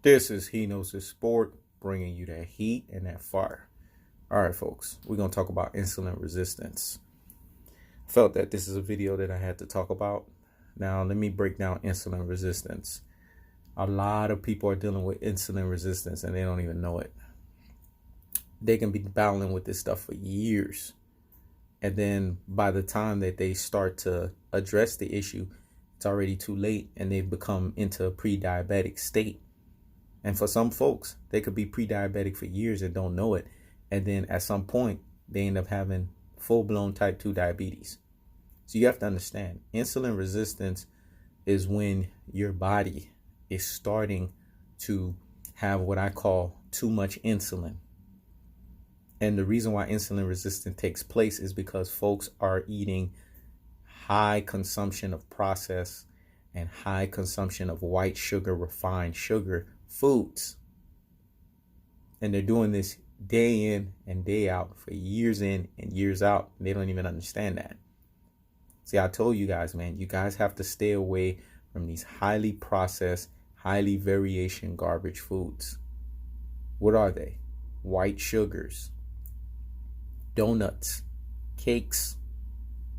This is He Knows His Sport, bringing you that heat and that fire. All right, folks, we're going to talk about insulin resistance. I felt that this is a video that I had to talk about. Now, let me break down insulin resistance. A lot of people are dealing with insulin resistance and they don't even know it. They can be battling with this stuff for years. And then by the time that they start to address the issue, it's already too late and they've become into a pre-diabetic state. And for some folks, they could be pre-diabetic for years and don't know it. And then at some point, they end up having full-blown type 2 diabetes. So you have to understand, insulin resistance is when your body is starting to have what I call too much insulin. And the reason why insulin resistance takes place is because folks are eating high consumption of processed and high consumption of white sugar, refined sugar foods. And they're doing this day in and day out for years in and years out. And they don't even understand that. See, I told you guys, man, you guys have to stay away from these highly processed, highly variation garbage foods. What are they? White sugars, donuts, cakes,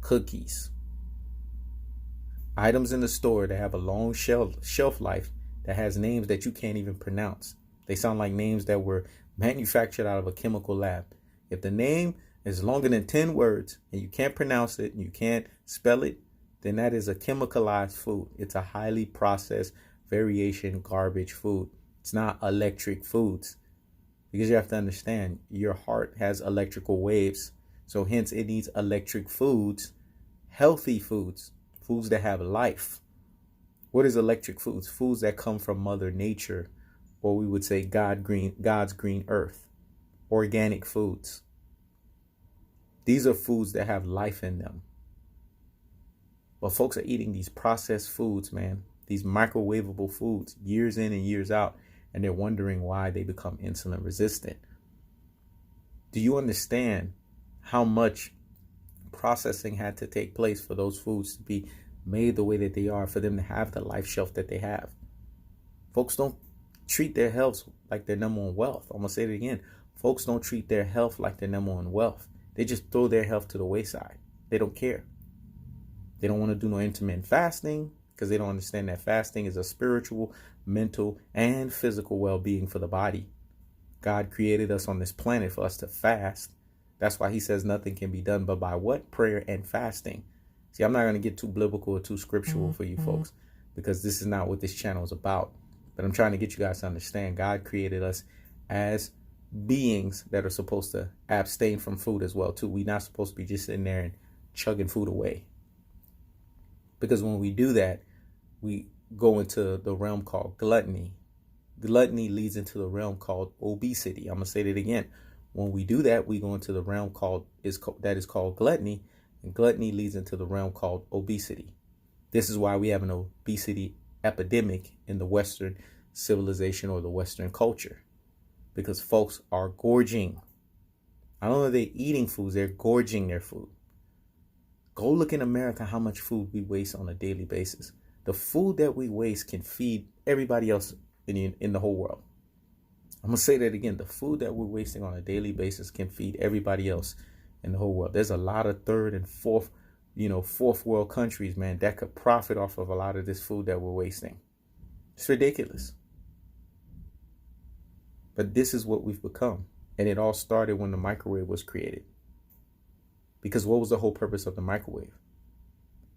cookies, items in the store that have a long shelf life that has names that you can't even pronounce. They sound like names that were manufactured out of a chemical lab. If the name is longer than 10 words and you can't pronounce it and you can't spell it, then that is a chemicalized food. It's a highly processed variation garbage food. It's not electric foods. Because you have to understand, your heart has electrical waves. So hence it needs electric foods, healthy foods, foods that have life. What is electric foods? Foods that come from Mother Nature, or we would say God's green earth. Organic foods. These are foods that have life in them. But folks are eating these processed foods, man. These microwavable foods, years in and years out. And they're wondering why they become insulin resistant. Do you understand how much processing had to take place for those foods to be made the way that they are, for them to have the life shelf that they have? Folks don't treat their health like their number one wealth. I'm going to say it again. Folks don't treat their health like their number one wealth. They just throw their health to the wayside. They don't care. They don't want to do no intermittent fasting because they don't understand that fasting is a spiritual, mental, and physical well-being for the body. God created us on this planet for us to fast. That's why he says nothing can be done but by what? Prayer and fasting. See, I'm not going to get too biblical or too scriptural for you folks, because this is not what this channel is about. But I'm trying to get you guys to understand God created us as beings that are supposed to abstain from food as well, too. We're not supposed to be just sitting there and chugging food away. Because when we do that, we go into the realm called gluttony. Gluttony leads into the realm called obesity. I'm going to say that again. When we do that, we go into the realm that is called gluttony, and gluttony leads into the realm called obesity. This is why we have an obesity epidemic in the Western civilization or the Western culture, because folks are gorging. Not only are they eating foods, they're gorging their food. Go look in America how much food we waste on a daily basis. The food that we waste can feed everybody else in the whole world. I'm going to say that again. The food that we're wasting on a daily basis can feed everybody else in the whole world. There's a lot of third and fourth world countries, man, that could profit off of a lot of this food that we're wasting. It's ridiculous. But this is what we've become. And it all started when the microwave was created. Because what was the whole purpose of the microwave?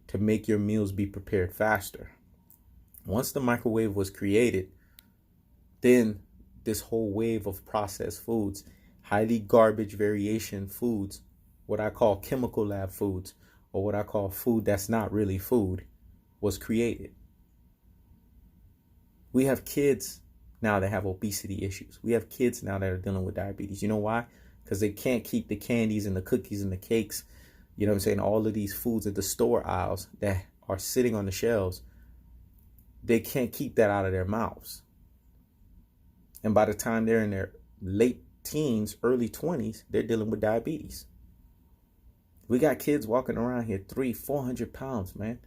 To make your meals be prepared faster. Once the microwave was created, then this whole wave of processed foods, highly garbage variation foods, what I call chemical lab foods, or what I call food that's not really food, was created. We have kids now that have obesity issues. We have kids now that are dealing with diabetes. You know why? Because they can't keep the candies and the cookies and the cakes, you know what I'm saying, all of these foods at the store aisles that are sitting on the shelves. They can't keep that out of their mouths. And by the time they're in their late teens, early 20s, they're dealing with diabetes. We got kids walking around here 300-400 pounds, man.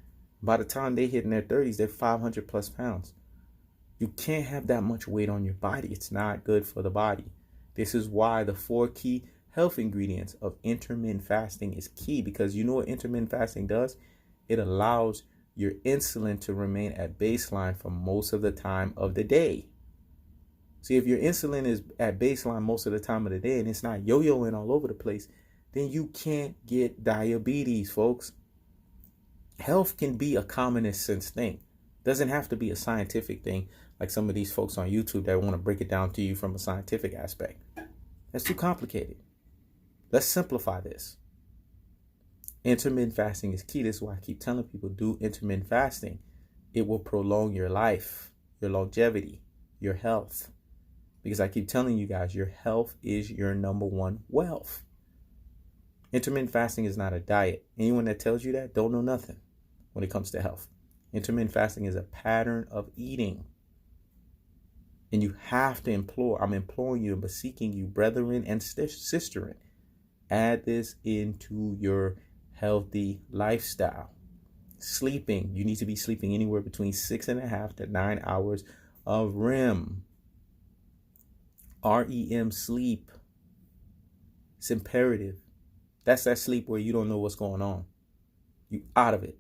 By the time they hit in their 30s, they're 500 plus pounds. You can't have that much weight on your body. It's not good for the body. This is why the 4 key health ingredients of intermittent fasting is key, because you know what intermittent fasting does? It allows your insulin to remain at baseline for most of the time of the day. See, if your insulin is at baseline most of the time of the day and it's not yo-yoing all over the place, then you can't get diabetes, folks. Health can be a common sense thing. Doesn't have to be a scientific thing like some of these folks on YouTube that want to break it down to you from a scientific aspect. That's too complicated. Let's simplify this. Intermittent fasting is key. This is why I keep telling people, do intermittent fasting. It will prolong your life, your longevity, your health. Because I keep telling you guys, your health is your number one wealth. Intermittent fasting is not a diet. Anyone that tells you that don't know nothing when it comes to health. Intermittent fasting is a pattern of eating. And you have to I'm imploring you and beseeching you, brethren and sisterin, add this into your healthy lifestyle. Sleeping, you need to be sleeping anywhere between 6.5 to 9 hours of REM. REM sleep. It's imperative. That's that sleep where you don't know what's going on. You out of it.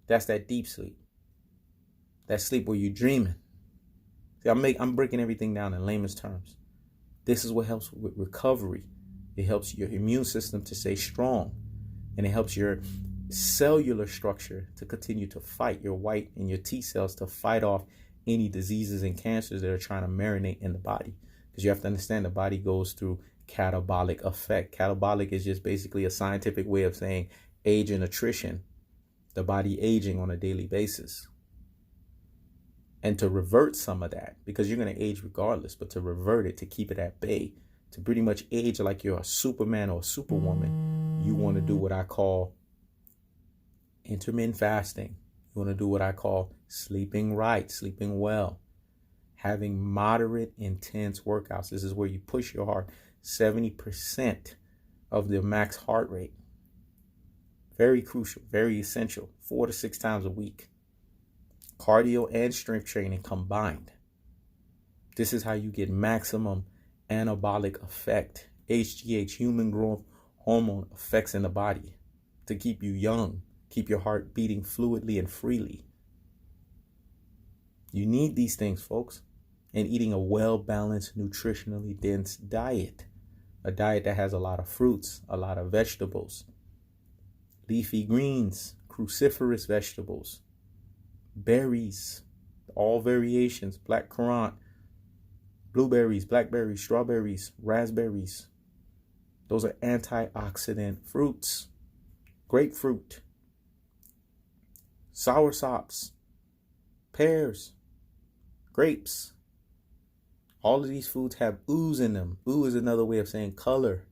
That's that deep sleep. That sleep where you're dreaming. See, I'm breaking everything down in layman's terms. This is what helps with recovery. It helps your immune system to stay strong. And it helps your cellular structure to continue to fight, your white and your T cells to fight off any diseases and cancers that are trying to marinate in the body. Because you have to understand the body goes through catabolic effect. Catabolic is just basically a scientific way of saying age and attrition. The body aging on a daily basis. And to revert some of that, because you're going to age regardless, but to revert it, to keep it at bay, to pretty much age like you're a Superman or a Superwoman, you want to do what I call intermittent fasting. You want to do what I call sleeping right, sleeping well, having moderate, intense workouts. This is where you push your heart 70% of the max heart rate. Very crucial, very essential, 4 to 6 times a week. Cardio and strength training combined. This is how you get maximum anabolic effect. HGH, human growth hormone effects in the body to keep you young, keep your heart beating fluidly and freely. You need these things, folks. And eating a well-balanced, nutritionally dense diet. A diet that has a lot of fruits, a lot of vegetables, leafy greens, cruciferous vegetables, berries, all variations, black currant, blueberries, blackberries, strawberries, raspberries. Those are antioxidant fruits. Grapefruit, soursops, pears, grapes. All of these foods have ooze in them. Ooze is another way of saying color.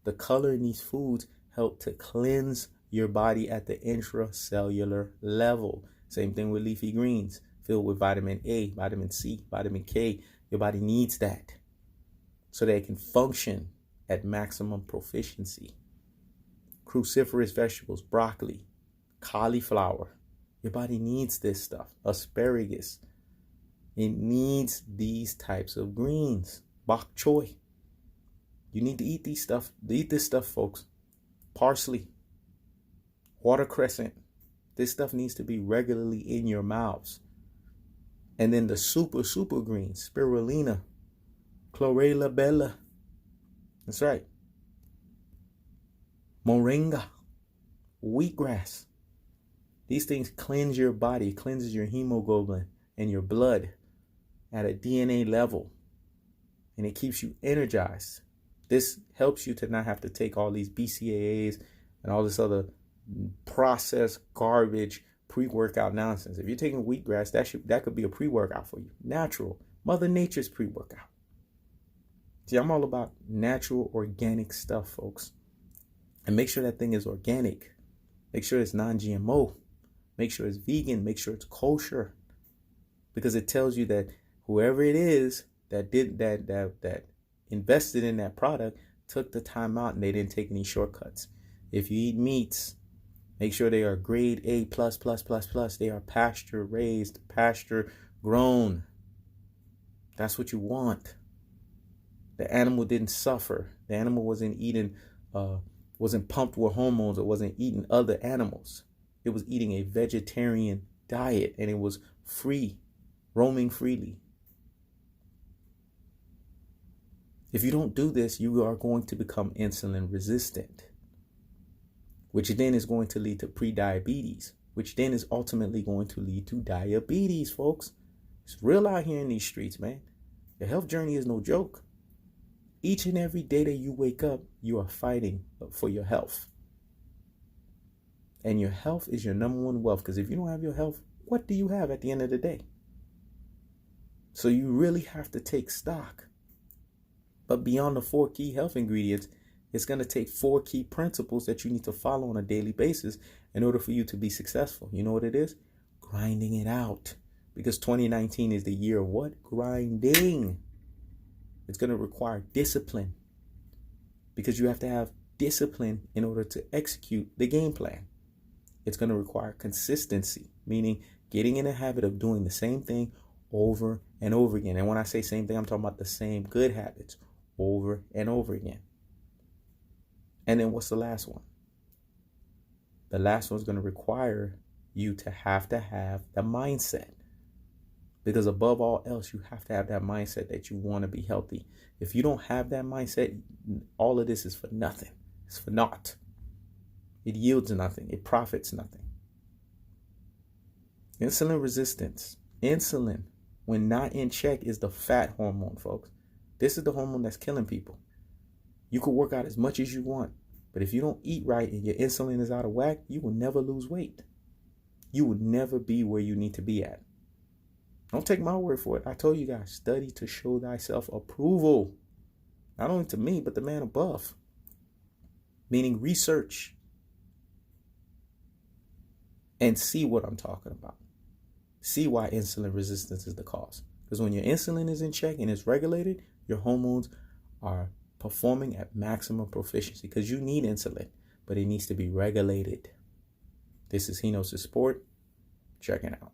The color in these foods help to cleanse your body at the intracellular level. Same thing with leafy greens, filled with vitamin A, vitamin C, vitamin K. Your body needs that so that it can function at maximum proficiency. Cruciferous vegetables, broccoli, cauliflower. Your body needs this stuff. Asparagus. It needs these types of greens. Bok choy. You need to eat these stuff. Eat this stuff, folks. Parsley, watercress. This stuff needs to be regularly in your mouths. And then the super greens, spirulina, chlorella bella. That's right. Moringa, wheatgrass. These things cleanse your body, cleanses your hemoglobin and your blood at a DNA level. And it keeps you energized. This helps you to not have to take all these BCAAs and all this other processed garbage pre-workout nonsense. If you're taking wheatgrass, that could be a pre-workout for you. Natural. Mother Nature's pre-workout. See, I'm all about natural, organic stuff, folks. And make sure that thing is organic. Make sure it's non-GMO. Make sure it's vegan. Make sure it's kosher. Because it tells you that whoever it is that did that invested in that product took the time out and they didn't take any shortcuts. If you eat meats, make sure they are grade A++++. They are pasture raised, pasture grown. That's what you want. The animal didn't suffer. The animal wasn't eating, wasn't pumped with hormones. It wasn't eating other animals. It was eating a vegetarian diet, and it was free, roaming freely. If you don't do this, you are going to become insulin resistant, which then is going to lead to prediabetes, which then is ultimately going to lead to diabetes, folks. It's real out here in these streets, man. The health journey is no joke. Each and every day that you wake up, you are fighting for your health. And your health is your number one wealth, because if you don't have your health, what do you have at the end of the day? So you really have to take stock. But beyond the 4 key health ingredients, it's going to take 4 key principles that you need to follow on a daily basis in order for you to be successful. You know what it is? Grinding it out. Because 2019 is the year of what? Grinding. It's going to require discipline, because you have to have discipline in order to execute the game plan. It's going to require consistency, meaning getting in a habit of doing the same thing over and over again. And when I say same thing, I'm talking about the same good habits over and over again. And then what's the last one? The last one is going to require you to have the mindset. Because above all else, you have to have that mindset that you want to be healthy. If you don't have that mindset, all of this is for nothing. It's for naught. It yields nothing. It profits nothing. Insulin resistance. Insulin, when not in check, is the fat hormone, folks. This is the hormone that's killing people. You could work out as much as you want, but if you don't eat right and your insulin is out of whack, you will never lose weight. You will never be where you need to be at. Don't take my word for it. I told you guys, study to show thyself approval. Not only to me, but the man above. Meaning research and see what I'm talking about. See why insulin resistance is the cause. Because when your insulin is in check and it's regulated, your hormones are performing at maximum proficiency, because you need insulin, but it needs to be regulated. This is Hino's Sport. Checking out.